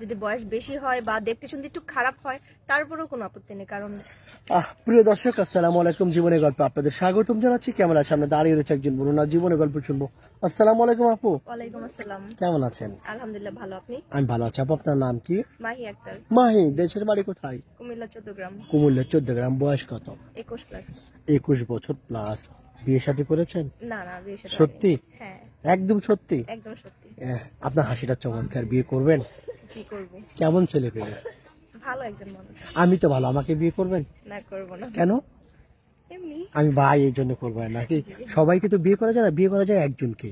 যদি বয়স বেশি হয় বা দেখতে শুনতে একটু খারাপ হয় তারপরেও কোনো আপত্তি নেই। কারণ প্রিয় দর্শক, আসসালামু আলাইকুম। জীবনের গল্প আপনাদের স্বাগতম জানাচ্ছি। কেমন আছেন? সামনে দাঁড়িয়ে রয়েছে একজন বরুণা, জীবনের গল্প শুনবো। আসসালামু আলাইকুম আপু। ওয়ালাইকুম আসসালাম। কেমন আছেন? আলহামদুলিল্লাহ ভালো, আপনি? আমি ভালো আছি আপু। আপনার নাম কি? মাহি আক্তার। মাহি, দেশের বাড়ি কোথায়? কুমিল্লা 14 গ্রাম। কুমিল্লা 14 গ্রাম। বয়স কত? 21+। 21 বছর প্লাস। বিয়ে শাদী করেছেন? না না, বিয়ে শাদী সত্যি? হয়নি। হ্যাঁ একদম সত্যি? একদম সত্যি। আপনার হাসিটা চমৎকার। বিয়ে করবেন? কি করব, কেমন ছেলে পেলে? ভালো একজন মানুষ। আমি তো ভালো, আমাকে বিয়ে করবেন? না, করব না। কেন? এমনি। আমি ভাই, এই জন্য করবো না নাকি? সবাইকে তো বিয়ে করা যায় না, বিয়ে করা যায় একজনকে।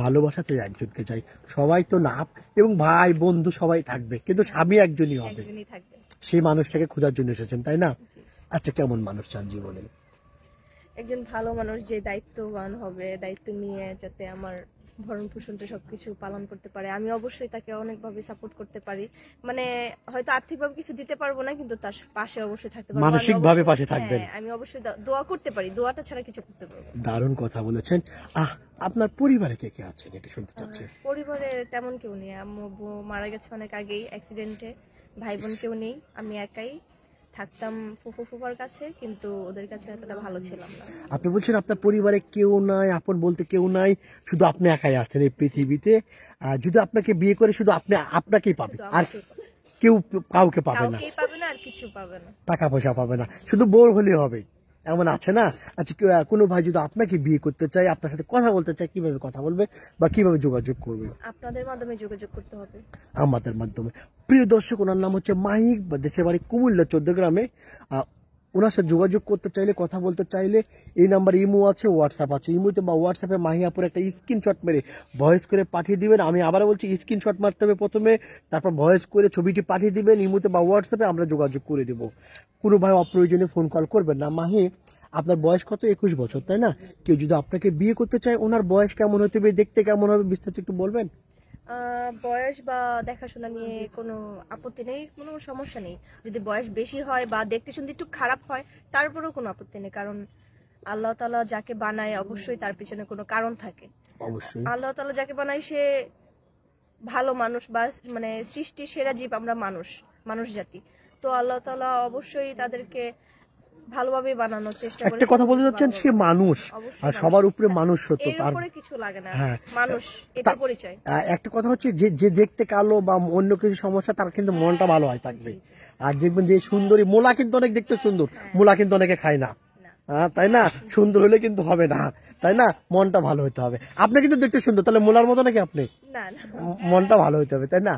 ভালোবাসাতে একজনকে চাই, সবাই তো না। এবং ভাই বন্ধু সবাই থাকবে, কিন্তু স্বামী একজনই হবে। একজনই থাকবে। সেই মানুষটাকে খোঁজার জন্য এসেছেন, তাই না? আচ্ছা, কেমন মানুষ চান জীবনে? একজন ভালো মানুষ, যে দায়িত্ববান হবে, দায়িত্ব নিয়ে যাতে আমার ভরণ পোষণটা সবকিছু পালন করতে পারে। আমি অবশ্যই তাকে অনেকভাবে সাপোর্ট করতে পারি, মানে হয়তো আর্থিকভাবে কিছু দিতে পারবো না, কিন্তু তার পাশে অবশ্যই থাকতে পারবো। মানসিক ভাবে পাশে থাকবেন। আমি অবশ্যই দোয়া করতে পারি, দোয়াটা ছাড়া কিছু করতে পারবো না। দারুণ কথা বলেছেন। আপনার পরিবারে কে কে আছেন এটা শুনতে চাচ্ছি। পরিবারে তেমন কেউ নেই, আম্মু আব্বু মারা গেছে অনেক আগেই অ্যাক্সিডেন্টে। ভাই বোন কেউ নেই, আমি একাই থাকতাম ফুফু ফুফার কাছে, কিন্তু ওদের কাছে এতটা ভালো ছিলাম না। আপনি বলছেন আপনার পরিবারে কেউ নাই, আপন বলতে কেউ নাই, শুধু আপনি একাই আছেন এই পৃথিবীতে। যদি আপনাকে বিয়ে করে শুধু আপনাকেই পাবে, আর কেউ কাউকে পাবে না। কাউকেই পাবে না, আর কিছু পাবে না। টাকা পয়সা পাবে না, শুধু বোর হলে হবে, এমন আছে না? আচ্ছা, কোনো ভাই যদি আপনাকে বিয়ে করতে চায়, আপনার সাথে কথা বলতে চায়, কিভাবে কথা বলবে বা কিভাবে যোগাযোগ করবে? আপনাদের মাধ্যমে যোগাযোগ করতে হবে। আমাদের মাধ্যমে। প্রিয় দর্শক, ওনার নাম হচ্ছে মাহিক, দেশের বাড়ি কুমিল্লা 14 গ্রামে। ওনার সাথে যোগাযোগ করতে চাইলে, কথা বলতে চাইলে এই নাম্বার ইমো আছে, হোয়াটসঅ্যাপ আছে। ইমোতে বা হোয়াটসঅ্যাপে মাহি আপুর একটা স্ক্রিনশট মেরে ভয়েস করে পাঠিয়ে দিবেন। আমি আবার বলছি, স্ক্রিনশট মারতে হবে প্রথমে, তারপর ভয়েস করে ছবিটি পাঠিয়ে দিবেন ইমোতে বা হোয়াটসঅ্যাপে, আমরা যোগাযোগ করে দেবো। কোনো ভাই অপ্রয়োজনীয় ফোন কল করবেন না। মাহি, আপনার বয়স কত? 21 বছর, তাই না? কেউ যদি আপনাকে বিয়ে করতে চায়, ওনার বয়স কেমন হতে হবে, দেখতে কেমন হবে, বিস্তারিত একটু বলবেন? বয়স বা দেখাশোনা নিয়ে কোনো আপত্তি নেই, কোনো সমস্যা নেই। যদি বয়স বেশি হয় বা দেখতে শুনতে একটু খারাপ হয় তারপরেও কোনো আপত্তি নেই। কারণ আল্লাহ তাআলা যাকে বানায় অবশ্যই তার পিছনে কোনো কারণ থাকে। অবশ্যই আল্লাহ তাআলা যাকে বানায় সে ভালো মানুষ, বা মানে সৃষ্টির সেরা জীব আমরা মানুষ জাতি। তো আল্লাহ তাআলা অবশ্যই তাদেরকে ভালোভাবে বানানোর চেষ্টা করে। একটা কথা বলতে যাচ্ছেন, সে মানুষ, আর সবার উপরে মানুষ সত্য, এর উপরে কিছু লাগে না। হ্যাঁ, মানুষ, এটা পরিচয়। একটা কথা হচ্ছে, যে যে দেখতে কালো বা অন্য কিছু সমস্যা, তার কিন্তু মনটা ভালো হয় থাকবে। আর দেখবেন যে সুন্দরী, মোলা কিন্তু অনেক দেখতে সুন্দর, মোলা কিন্তু অনেকে খায় না, তাই না? সুন্দর হলে কিন্তু হবে না, তাই না? মনটা ভালো হতে হবে। আপনি কিন্তু দেখতে সুন্দর, তাহলে মোলার মতো নাকি আপনি? না, মনটা ভালো হতে হবে, তাই না?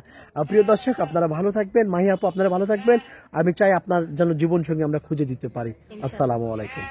প্রিয় দর্শক, আপনারা ভালো থাকবেন। মাহি আপু, আপনারা ভালো থাকবেন। আমি চাই আপনার যেন জীবন সঙ্গী আমরা খুঁজে দিতে পারি। আসসালামু আলাইকুম।